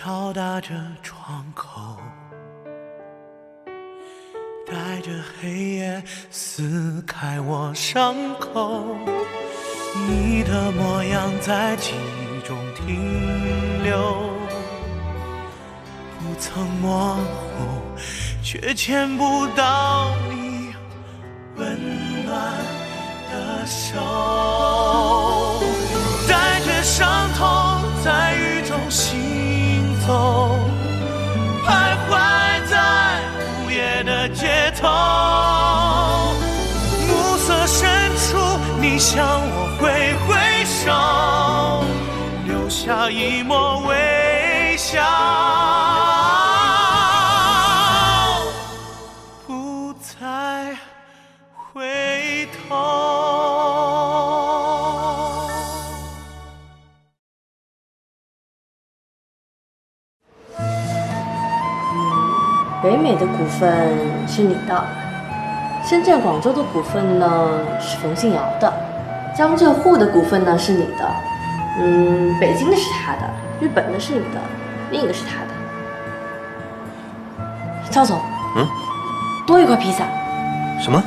敲打着窗口，带着黑夜撕开我伤口。你的模样在记忆中停留，不曾模糊，却牵不到你温暖的手。带着伤痛在雨中行走，徘徊在午夜的街头。暮色深处，你向我挥挥手，留下一抹微笑，不再回头。北美的股份是你的，深圳、广州的股份呢是冯信尧的，江浙沪的股份呢是你的，北京的是他的，日本的是你的，另一个是他的。赵总，多一块披萨。什么？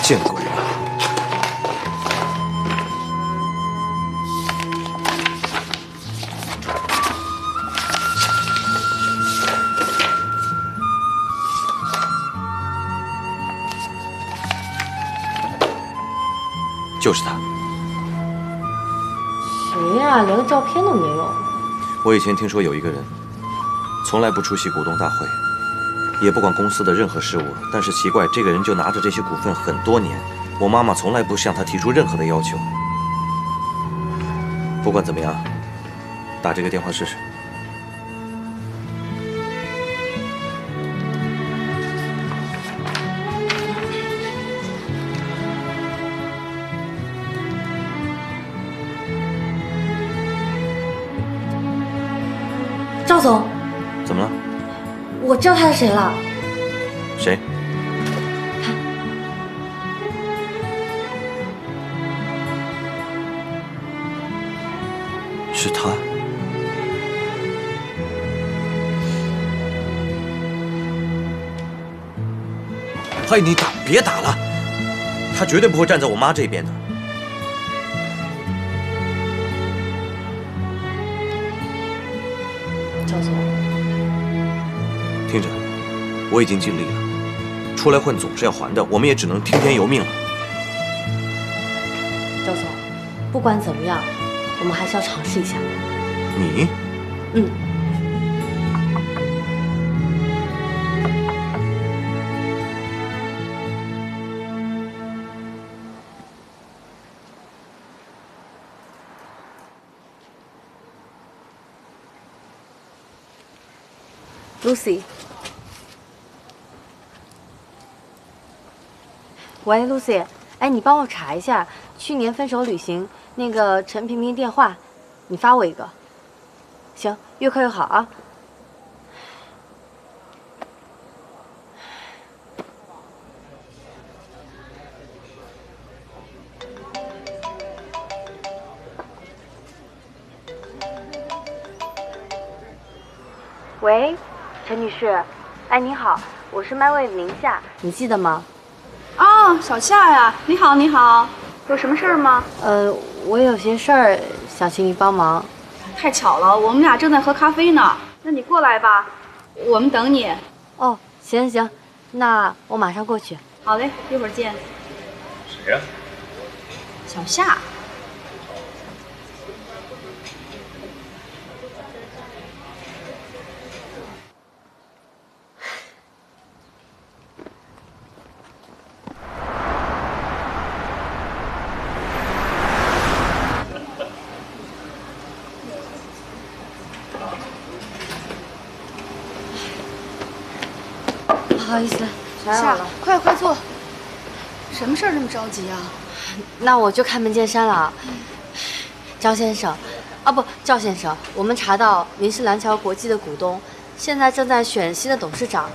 见鬼了！就是他。谁呀？连个照片都没有。我以前听说有一个人，从来不出席股东大会，也不管公司的任何事务，但是奇怪，这个人就拿着这些股份很多年。我妈妈从来不向他提出任何的要求。不管怎么样，打这个电话试试。赵总，怎么了？我知道他是谁了。谁？是他。嘿，你别打了，他绝对不会站在我妈这边的。赵总，听着，我已经尽力了，出来混总是要还的，我们也只能听天由命了。赵总，不管怎么样，我们还是要尝试一下。你？Lucy， 喂 ，Lucy， 哎，你帮我查一下去年分手旅行那个陈萍萍电话，你发我一个。行，越快越好啊。喂，陈女士，哎，你好，我是麦味宁夏，你记得吗？哦，小夏呀，你好，你好，有什么事儿吗？我有些事儿想请你帮忙。太巧了，我们俩正在喝咖啡呢。那你过来吧，我们等你。哦，行行，那我马上过去。好嘞，一会儿见。谁呀？小夏。不好意思，打扰了。快坐。什么事儿这么着急啊？那我就开门见山了。赵先生，不，赵先生，我们查到您是蓝桥国际的股东，现在正在选新的董事长。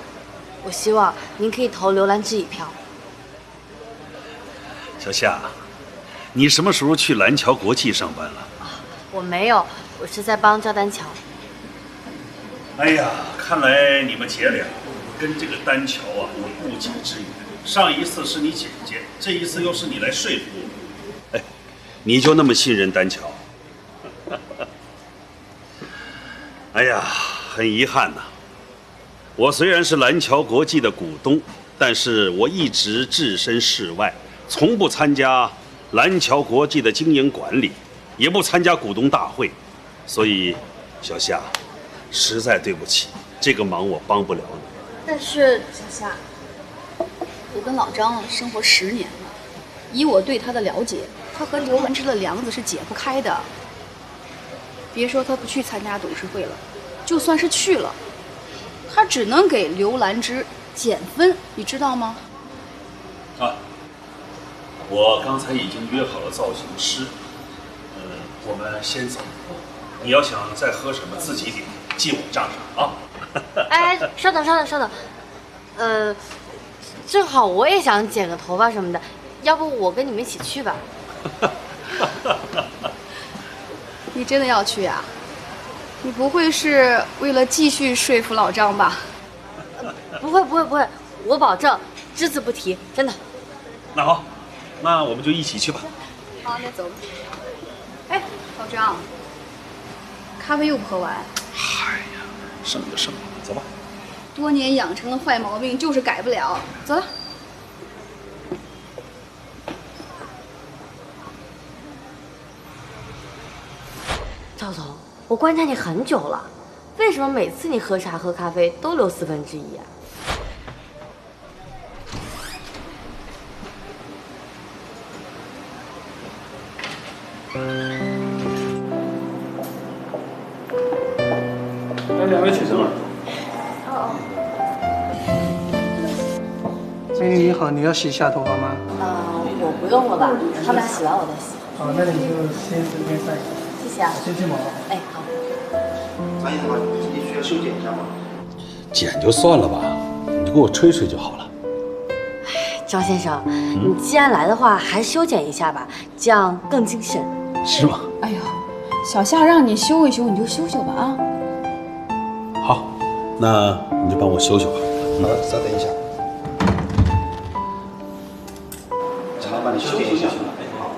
我希望您可以投刘兰芝一票。小夏，你什么时候去蓝桥国际上班了？我没有，我是在帮赵丹桥。哎呀，看来你们姐俩跟这个丹桥啊有不解之缘。上一次是你姐姐，这一次又是你来说服我。哎，你就那么信任丹桥？哎呀，很遗憾呐。我虽然是蓝桥国际的股东，但是我一直置身事外，从不参加蓝桥国际的经营管理，也不参加股东大会，所以小夏，实在对不起，这个忙我帮不了你。但是小夏，我跟老张生活10年了，以我对他的了解，他和刘兰芝的梁子是解不开的。别说他不去参加董事会了，就算是去了，他只能给刘兰芝减分，你知道吗？啊，我刚才已经约好了造型师，我们先走。你要想再喝什么自己点，记我账上啊。哎，稍等，正好我也想剪个头发什么的，要不我跟你们一起去吧？你真的要去呀？你不会是为了继续说服老张吧？不会，我保证只字不提，真的。那好，那我们就一起去吧。好，那走吧。哎，老张，咖啡又不喝完。哎呀，剩就剩吧，走吧。多年养成的坏毛病就是改不了。走了。赵总，我观察你很久了，为什么每次你喝茶喝咖啡都留1/4啊？两位起身了。美女你好，你要洗一下头发吗？我不用了吧，他们俩洗完我再洗。好，那你就先这边晒一下。谢谢啊。先去毛。哎，好。张先生，你需要修剪一下吗？剪就算了吧，你就给我吹吹就好了。赵先生，你既然来的话，还是修剪一下吧，这样更精神。是吗？哎呦，小夏让你修一修，你就修修吧啊。好，那你就帮我修修吧。好的，稍等一下。茶帮你修剪一下。好。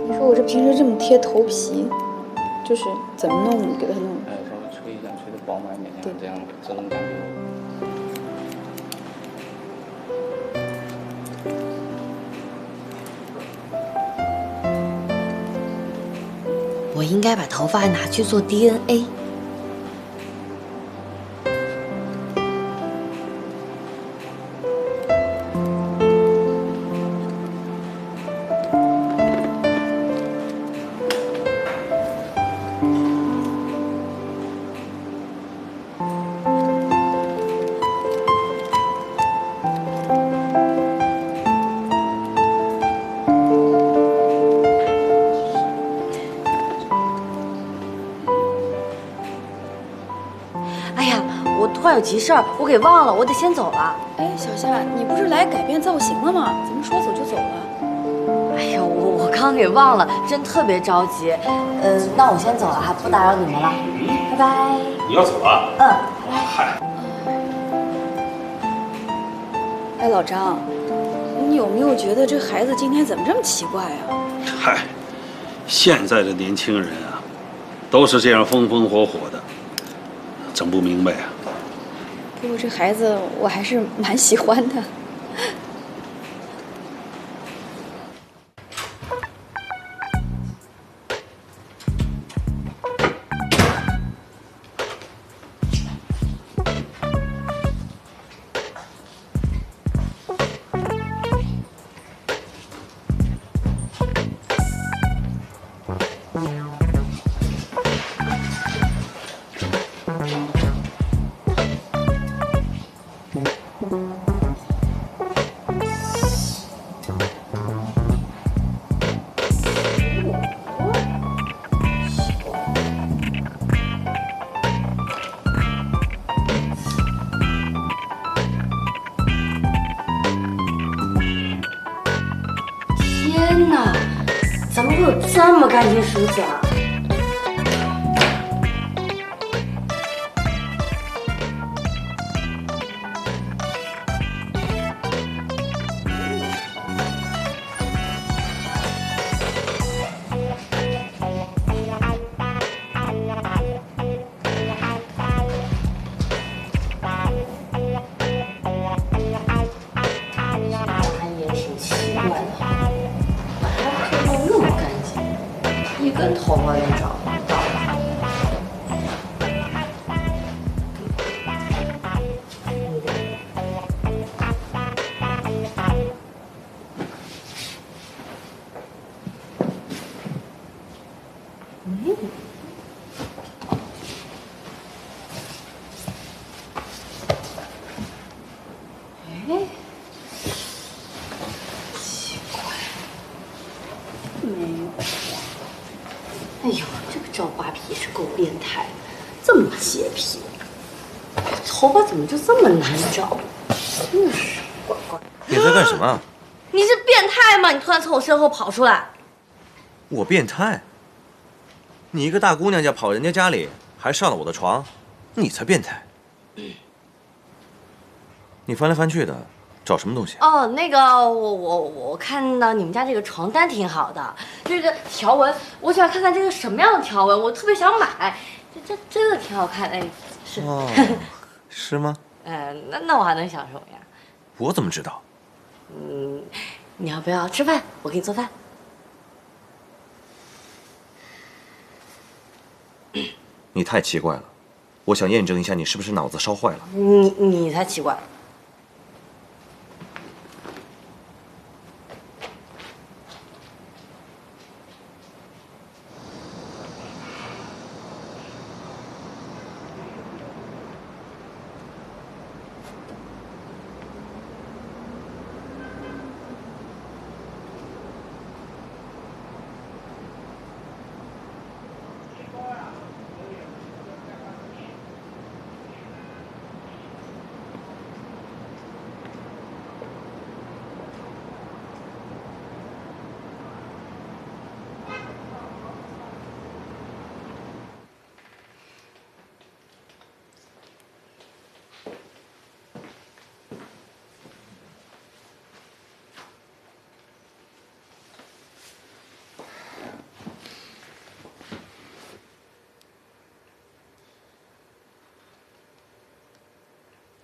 你说我这平时这么贴头皮，就是怎么弄给它弄？稍微吹一下，吹的饱满一点，这样这种感觉。我应该把头发拿去做 DNA。突然有急事儿，我给忘了，我得先走了。哎，小夏，你不是来改变造型了吗？怎么说走就走了？哎呀，我刚给忘了，真特别着急。那我先走了哈，不打扰你们了，拜拜。你要走啊？嗯，拜拜。嗨。哎，老张，你有没有觉得这孩子今天怎么这么奇怪啊？嗨，现在的年轻人啊，都是这样风风火火的，整不明白啊。不过这孩子我还是蛮喜欢的。这么干净梳子啊？一根头发都找不到。奇怪，没有。哎呦，这个赵扒皮是够变态的，这么洁癖，头发怎么就这么难找？真是怪怪。你在干什么？你是变态吗？你突然从我身后跑出来。我变态？你一个大姑娘家跑人家家里，还上了我的床，你才变态。你翻来翻去的，找什么东西？哦，那个我看到你们家这个床单挺好的，这个条纹，我想看看这个什么样的条纹，我特别想买。这真的挺好看，哎，是。哦，是吗？那我还能想什么呀？我怎么知道？你要不要吃饭？我给你做饭。你太奇怪了，我想验证一下你是不是脑子烧坏了。你才奇怪。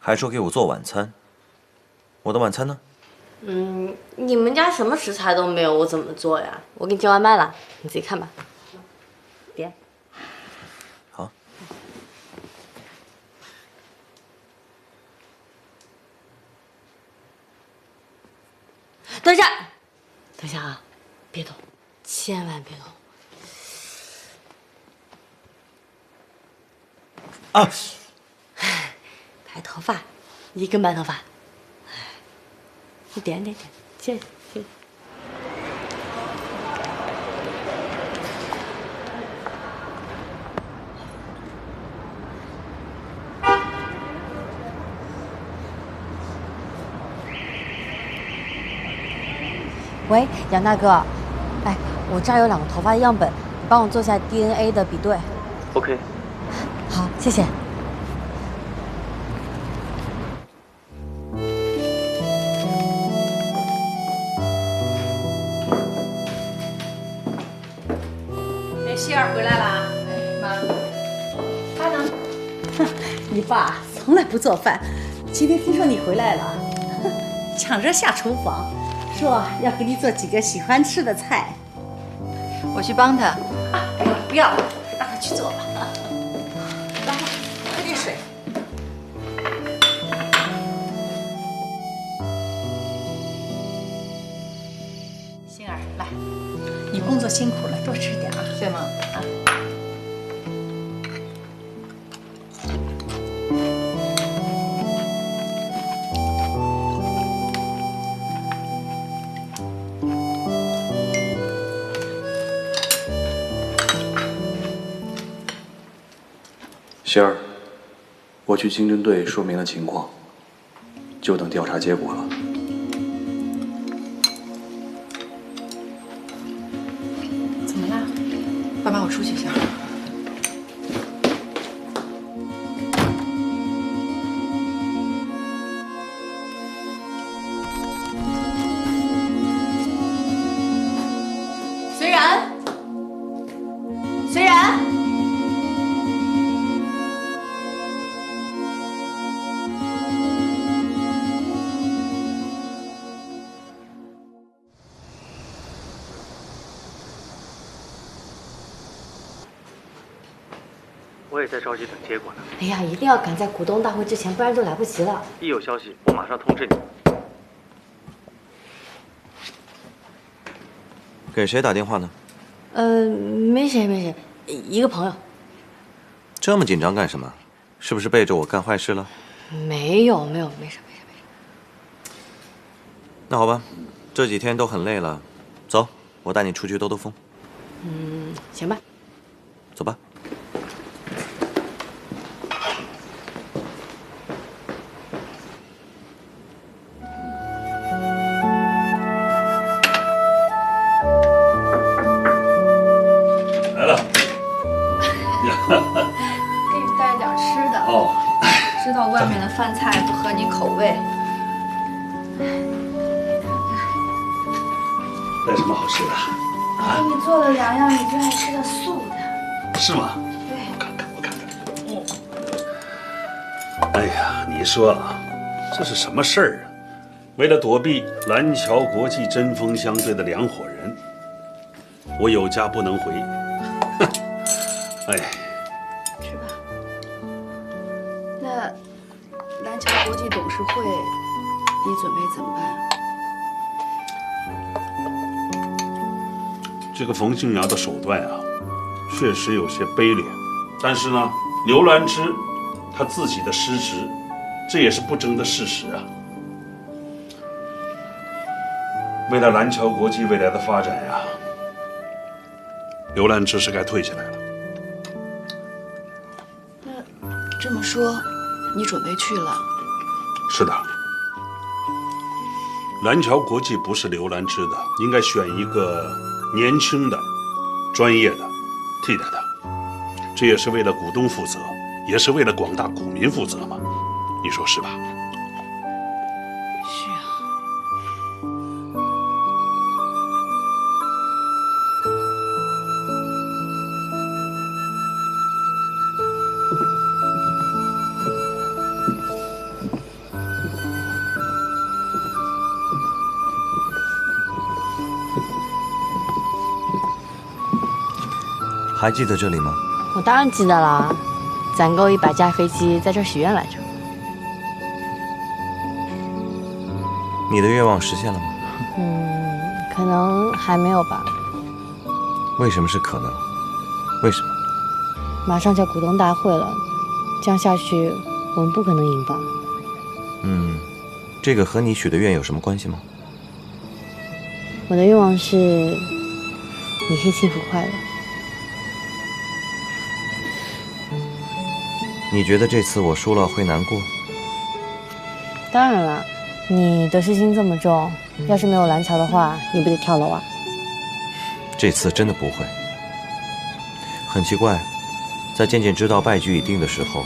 还说给我做晚餐，我的晚餐呢？你们家什么食材都没有，我怎么做呀？我给你叫外卖了，你自己看吧。点。好。等一下，等一下啊，别动，千万别动。啊！白头发，一根白头发，一点，谢谢。喂，杨大哥，哎，我这儿有2个头发的样本，你帮我做下 DNA 的比对。OK。好，谢谢。希儿回来啦！哎妈，爸呢？你爸从来不做饭，今天听说你回来了，抢着下厨房，说要给你做几个喜欢吃的菜。我去帮他。啊，不要了，让他去做吧。来，喝点水。星儿，来，你工作辛苦了，多吃点啊。是吗？啊。仙儿，我去刑侦队说明了情况，就等调查结果了。怎么啦？我也在着急等结果呢。哎呀，一定要赶在股东大会之前，不然就来不及了。一有消息，我马上通知你。给谁打电话呢？没谁，一个朋友。这么紧张干什么？是不是背着我干坏事了？没有，没事。那好吧，这几天都很累了，走，我带你出去兜兜风。行吧。走吧。来了。给你带点吃的。哦。知道外面的饭菜不合你口味。带什么好吃的？给你做了2样你最爱吃的素的。是吗？对。我看看。哎呀，你说啊，这是什么事儿啊？为了躲避蓝桥国际针锋相对的2伙人，我有家不能回。哎。是吧？那蓝桥国际董事会，你准备怎么办？这个冯静瑶的手段啊，确实有些卑劣，但是呢，刘兰芝她自己的失职，这也是不争的事实啊。为了蓝桥国际未来的发展呀，刘兰芝是该退下来了。那这么说，你准备去了？是的，蓝桥国际不是刘兰芝的，应该选一个年轻的、专业的替代他。这也是为了股东负责，也是为了广大股民负责嘛，你说是吧？是啊。还记得这里吗？我当然记得啦，攒够100架飞机在这儿许愿来着。你的愿望实现了吗？可能还没有吧。为什么是可能？为什么？马上就要股东大会了，这样下去我们不可能赢吧？这个和你许的愿有什么关系吗？我的愿望是你可以幸福快乐。你觉得这次我输了会难过？当然了，你得失心这么重，要是没有蓝桥的话，你不得跳楼啊？这次真的不会。很奇怪，在渐渐知道败局已定的时候，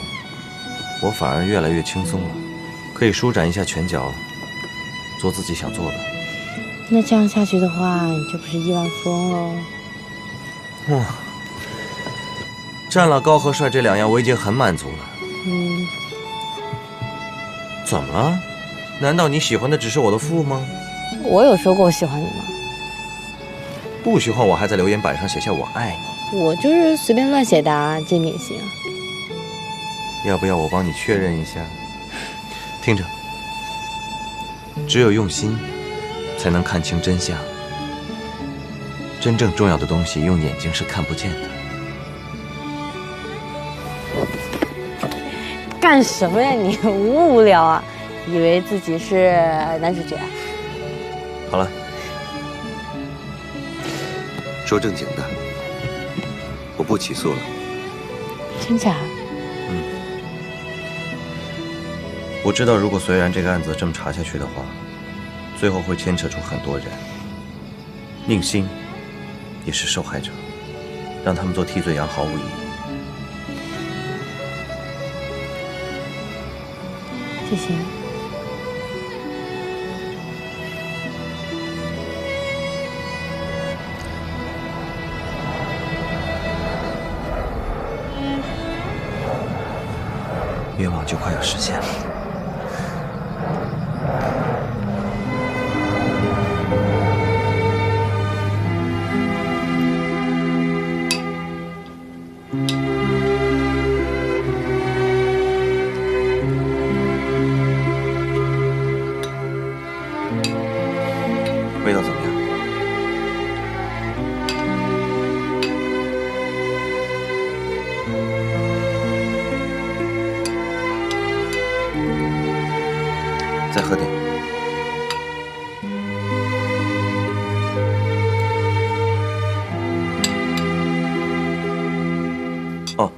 我反而越来越轻松了，可以舒展一下拳脚，做自己想做的。那这样下去的话，你就不是亿万富翁喽？哇！占了高和帅这2样，我已经很满足了。怎么了？难道你喜欢的只是我的富吗？我有说过我喜欢你吗？不喜欢我还在留言板上写下我爱你。我就是随便乱写的啊，这你也行啊？要不要我帮你确认一下？听着，只有用心，才能看清真相。真正重要的东西，用眼睛是看不见的。干什么呀你？无聊啊？以为自己是男主角啊？好了，说正经的，我不起诉了。真假？我知道，如果虽然这个案子这么查下去的话，最后会牵扯出很多人。宁心也是受害者，让他们做替罪羊毫无意义。谢谢你。愿望就快要实现了。再喝点。哦。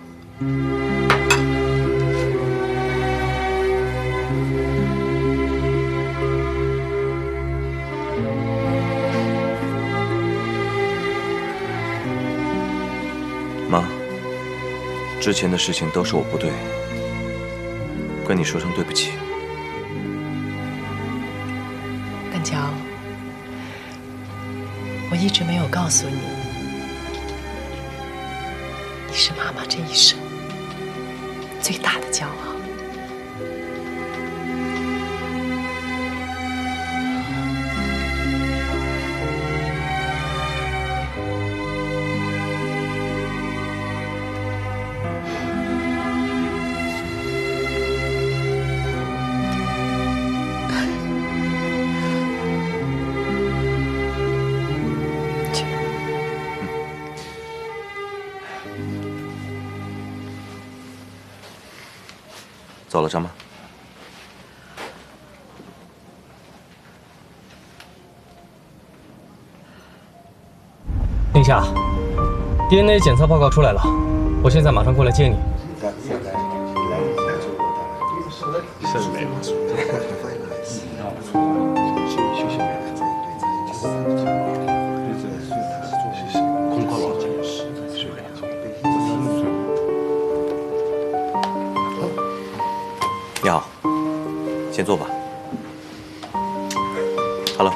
妈，之前的事情都是我不对，跟你说声对不起。淡桥，我一直没有告诉你，你是妈妈这一生最大的骄傲。走了，张妈。宁夏 ，DNA 检测报告出来了，我现在马上过来接你。你好，先坐吧。Hello。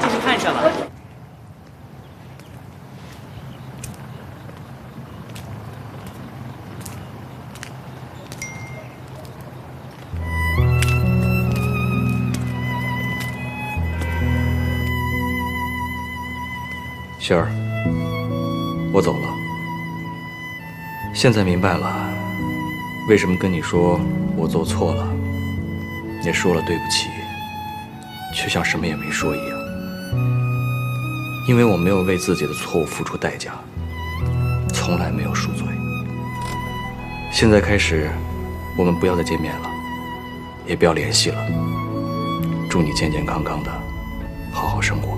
进去看一下吧。希儿，我走了。现在明白了，为什么跟你说我做错了，也说了对不起，却像什么也没说一样。因为我没有为自己的错误付出代价，从来没有赎罪。现在开始，我们不要再见面了，也不要联系了。祝你健健康康的，好好生活。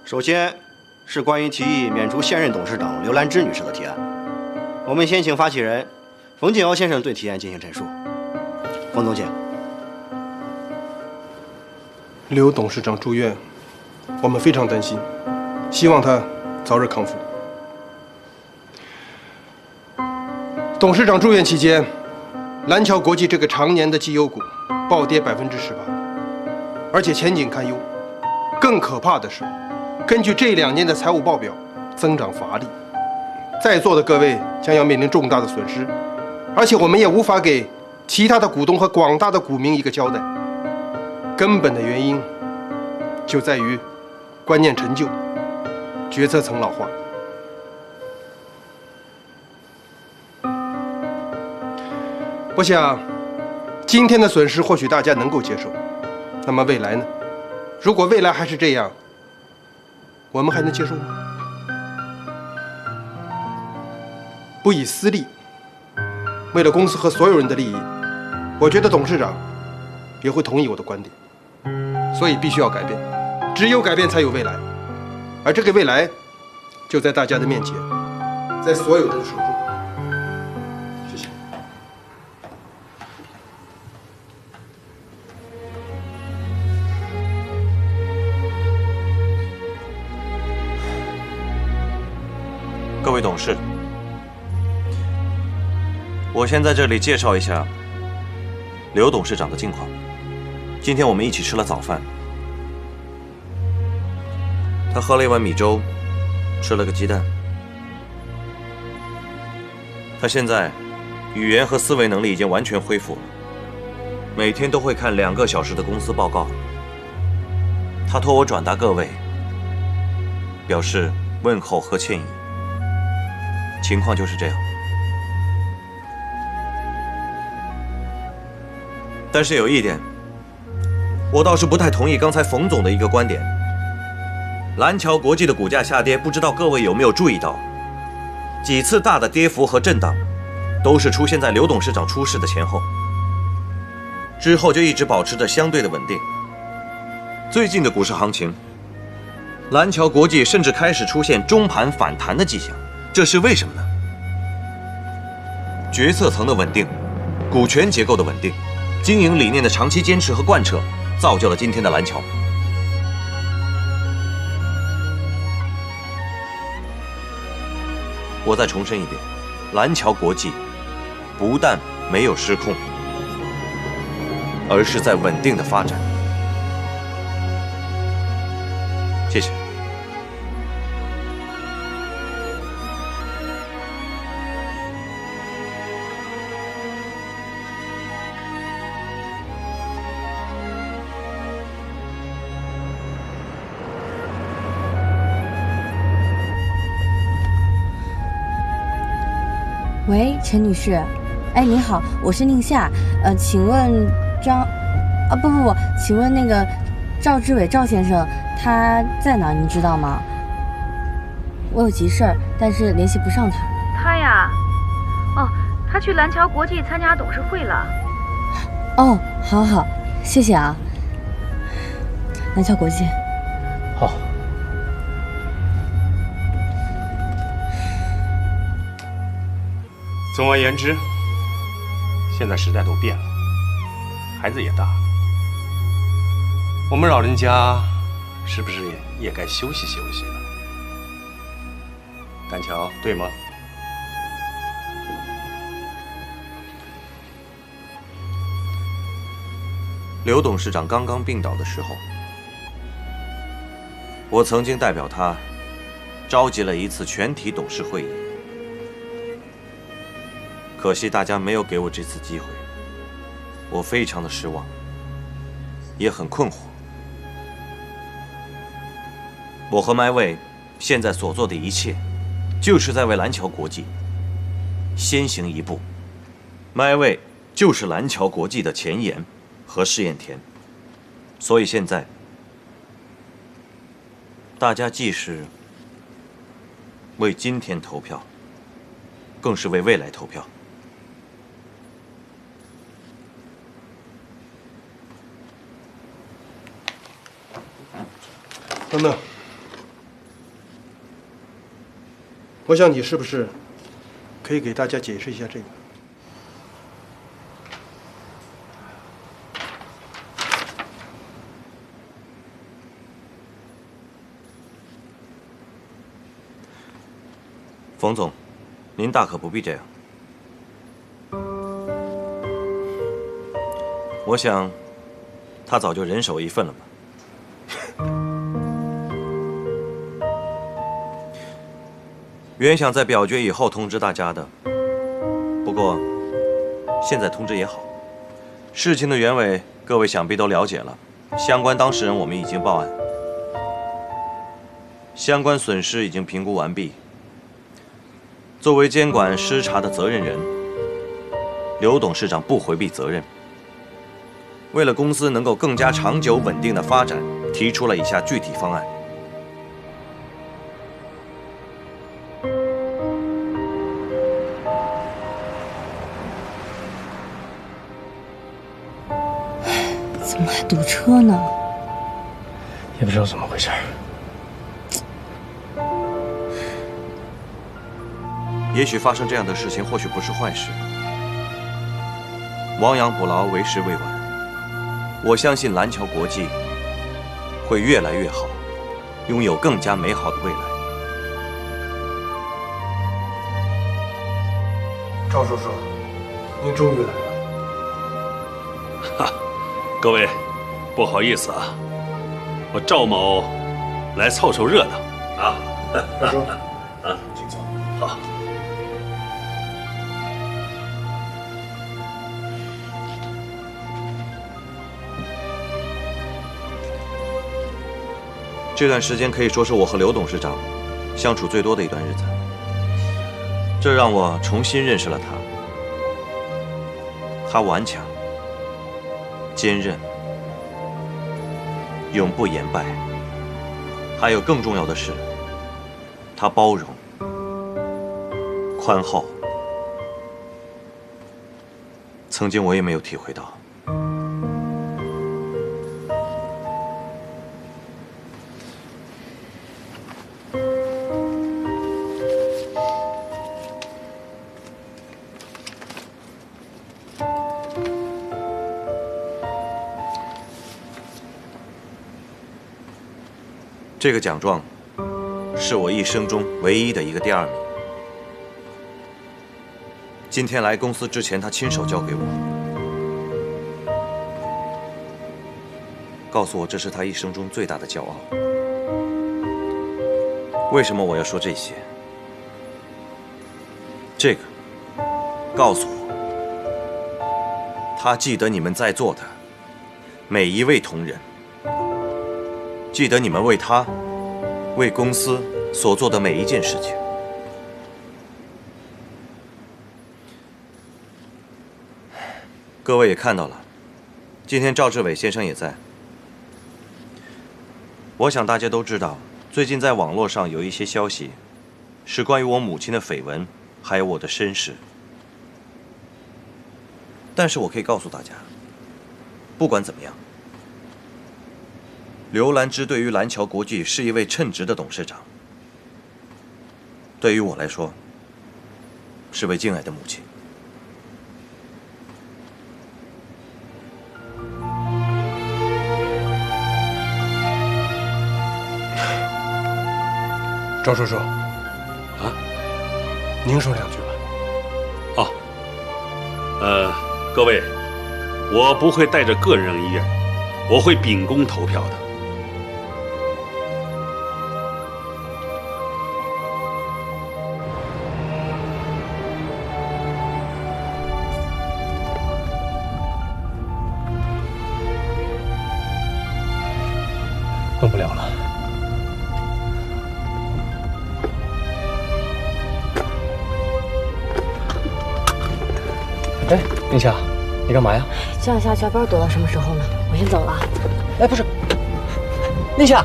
首先是关于提议免除现任董事长刘兰芝女士的提案，我们先请发起人冯敬尧先生对提案进行陈述。冯总，请。刘董事长住院，我们非常担心，希望他早日康复。董事长住院期间，蓝桥国际这个常年的绩优股暴跌18%，而且前景堪忧。更可怕的是，根据这2年的财务报表，增长乏力，在座的各位将要面临重大的损失，而且我们也无法给其他的股东和广大的股民一个交代。根本的原因就在于观念陈旧，决策层老化。我想，今天的损失或许大家能够接受，那么未来呢？如果未来还是这样，我们还能接受吗？不以私利，为了公司和所有人的利益，我觉得董事长也会同意我的观点。所以必须要改变，只有改变才有未来，而这个未来就在大家的面前，在所有人的手中。谢谢。各位董事，我先在这里介绍一下刘董事长的近况。今天我们一起吃了早饭，他喝了一碗米粥，吃了个鸡蛋。他现在语言和思维能力已经完全恢复了，每天都会看2个小时的公司报告。他托我转达各位，表示问候和歉意。情况就是这样。但是有一点，我倒是不太同意刚才冯总的一个观点。蓝桥国际的股价下跌，不知道各位有没有注意到，几次大的跌幅和震荡，都是出现在刘董事长出事的前后，之后就一直保持着相对的稳定。最近的股市行情，蓝桥国际甚至开始出现中盘反弹的迹象，这是为什么呢？决策层的稳定，股权结构的稳定，经营理念的长期坚持和贯彻，造就了今天的蓝桥。我再重申一遍，蓝桥国际不但没有失控，而是在稳定的发展。谢谢。喂，陈女士，哎，你好，我是宁夏，请问不，请问那个赵志伟赵先生他在哪儿？您知道吗？我有急事儿，但是联系不上他。他呀，哦，他去蓝桥国际参加董事会了。哦，好好，谢谢啊。蓝桥国际。好。总而言之，现在时代都变了，孩子也大了，我们老人家是不是也该休息休息了？丹桥，对吗？刘董事长刚刚病倒的时候，我曾经代表他召集了一次全体董事会议。可惜大家没有给我这次机会，我非常的失望，也很困惑。我和麦卫现在所做的一切，就是在为蓝桥国际先行一步。麦卫就是蓝桥国际的前沿和试验田，所以现在大家既是为今天投票，更是为未来投票。等等，我想你是不是可以给大家解释一下这个？冯总，您大可不必这样。我想，他早就人手一份了吧。原想在表决以后通知大家的，不过现在通知也好。事情的原委，各位想必都了解了。相关当事人我们已经报案，相关损失已经评估完毕。作为监管失察的责任人，刘董事长不回避责任。为了公司能够更加长久稳定的发展，提出了以下具体方案。怎么还堵车呢？也不知道怎么回事。也许发生这样的事情，或许不是坏事。亡羊补牢，为时未晚。我相信蓝桥国际会越来越好，拥有更加美好的未来。赵叔叔，您终于来了。哈，各位，不好意思啊，我赵某来凑凑热闹啊。赵叔，啊，请坐。好。这段时间可以说是我和刘董事长相处最多的一段日子，这让我重新认识了他。他顽强、坚韧、永不言败，还有更重要的是，他包容、宽厚。曾经我也没有体会到。这个奖状是我一生中唯一的一个第2名。今天来公司之前，他亲手交给我，告诉我这是他一生中最大的骄傲。为什么我要说这些？这个告诉我，他记得你们在座的每一位同仁。记得你们为他、为公司所做的每一件事情。各位也看到了，今天赵志伟先生也在。我想大家都知道，最近在网络上有一些消息，是关于我母亲的绯闻，还有我的身世。但是我可以告诉大家，不管怎么样，刘兰芝对于蓝桥国际是一位称职的董事长，对于我来说，是位敬爱的母亲。赵叔叔，啊，您说2句吧。各位，我不会带着个人恩怨，我会秉公投票的。动不了了。哎，宁夏，你干嘛呀？这样下去，不知道躲到什么时候呢。我先走了。哎，不是，宁夏。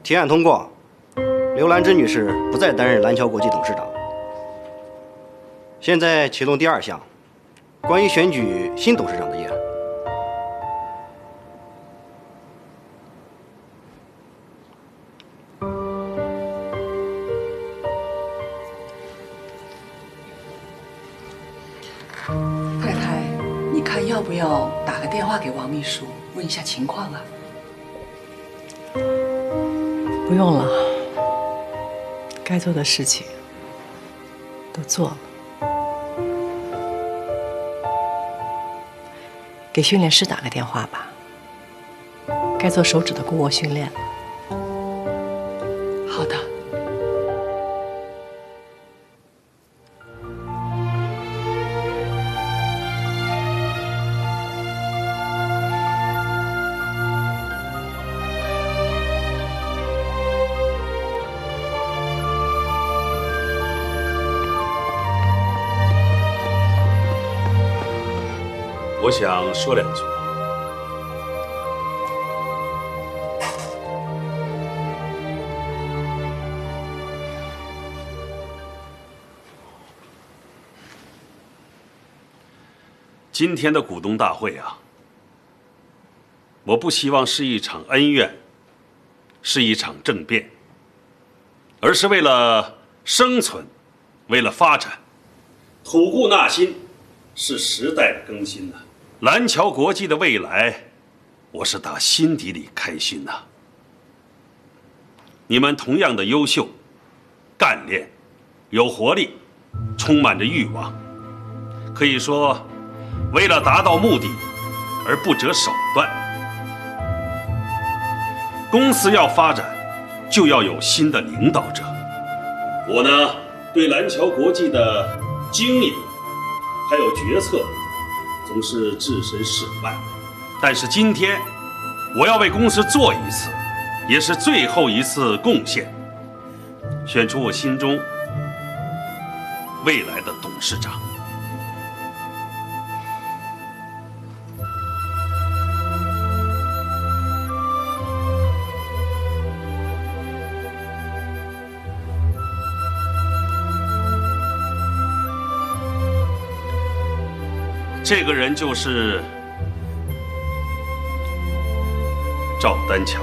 提案通过，刘兰芝女士不再担任蓝桥国际董事长。现在启动第2项，关于选举新董事长的议案。太太，你看要不要打个电话给王秘书，问一下情况啊？不用了，该做的事情都做了。给训练师打个电话吧。该做手指的鼓握训练了。好的。我想说两句。今天的股东大会啊，我不希望是一场恩怨，是一场政变，而是为了生存，为了发展，吐故纳新，是时代的更新呐。蓝桥国际的未来，我是打心底里开心呐。你们同样的优秀、干练、有活力，充满着欲望，可以说，为了达到目的而不择手段。公司要发展，就要有新的领导者。我呢，对蓝桥国际的经营还有决策，总是置身事外。但是今天，我要为公司做一次，也是最后一次贡献，选出我心中未来的董事长。这个人就是赵丹桥。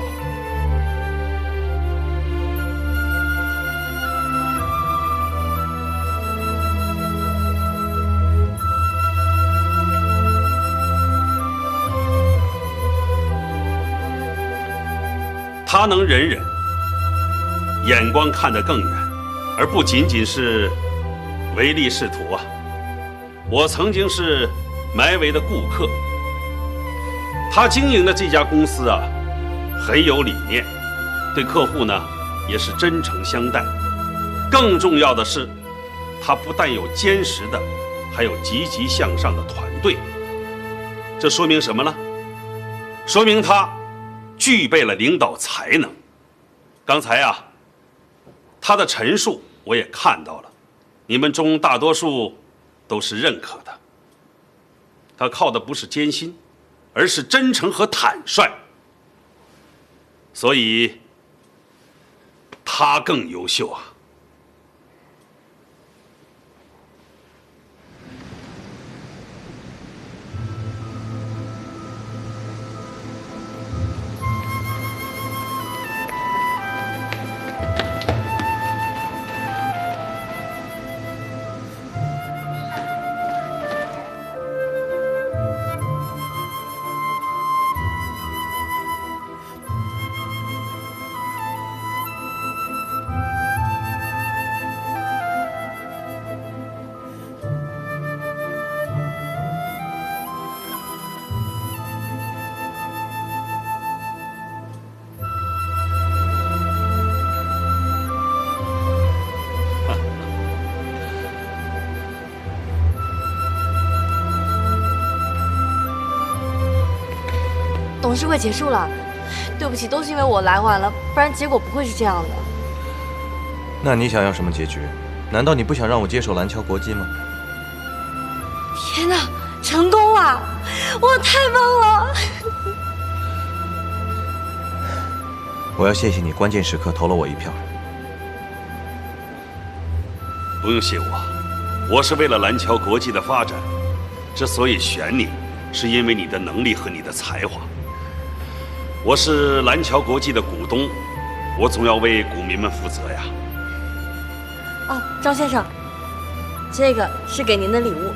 他能忍忍，眼光看得更远，而不仅仅是唯利是图啊。我曾经是埋尾的顾客，他经营的这家公司啊，很有理念，对客户呢也是真诚相待。更重要的是，他不但有坚实的，还有积极向上的团队。这说明什么呢？说明他具备了领导才能。刚才啊，他的陈述我也看到了，你们中大多数都是认可的。他靠的不是艰辛，而是真诚和坦率，所以他更优秀啊。董事会结束了，对不起，都是因为我来晚了，不然结果不会是这样的。那你想要什么结局？难道你不想让我接手蓝桥国际吗？天哪，成功了！我太棒了！我要谢谢你，关键时刻投了我一票。不用谢我，我是为了蓝桥国际的发展。之所以选你，是因为你的能力和你的才华。我是蓝桥国际的股东，我总要为股民们负责呀。哦，张先生，这个是给您的礼物。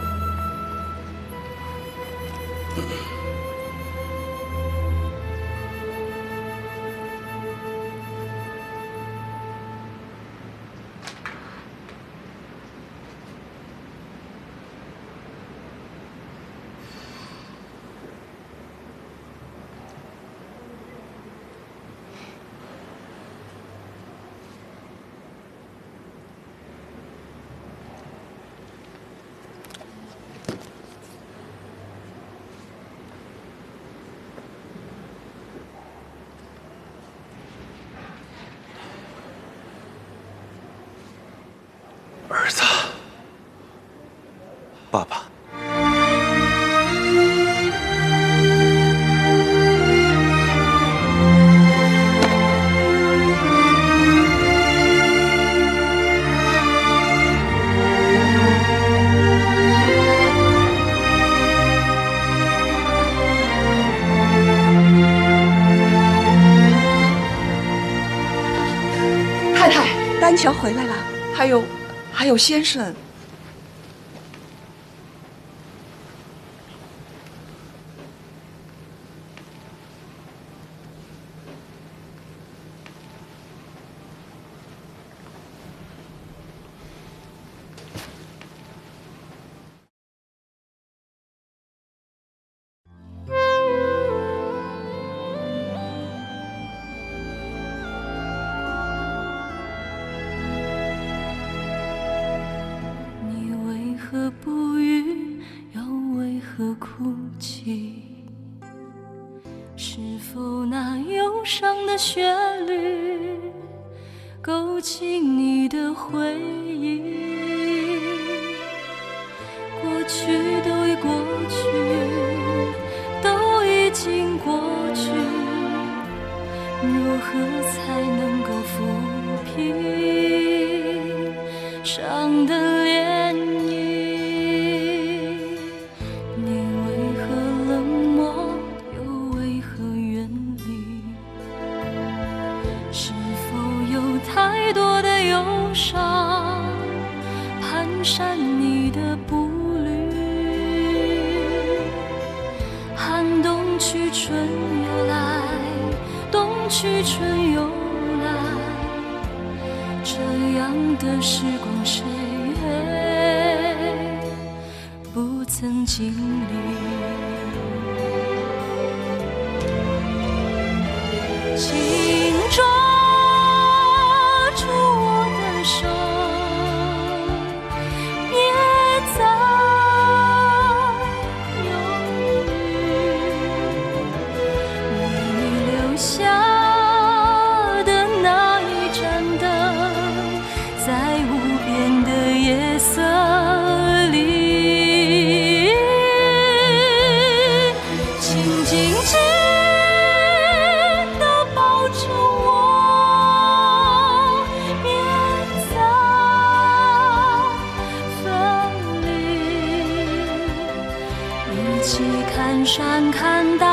儿子，爸爸。太太，丹乔回来了，还有先生。何不语，又为何哭泣？是否那忧伤的旋律勾起你的回忆？过去都已过去，都已经过去，如何才能够抚平伤的涟漪？太多的忧伤蹒跚你的步履，寒冬去春又来，冬去春又来，这样的时光谁也不曾经历。请抓住我的手，别再犹豫，为你留下的那一盏灯，在无边的夜色里，请紧紧地抱着我。一起看山看大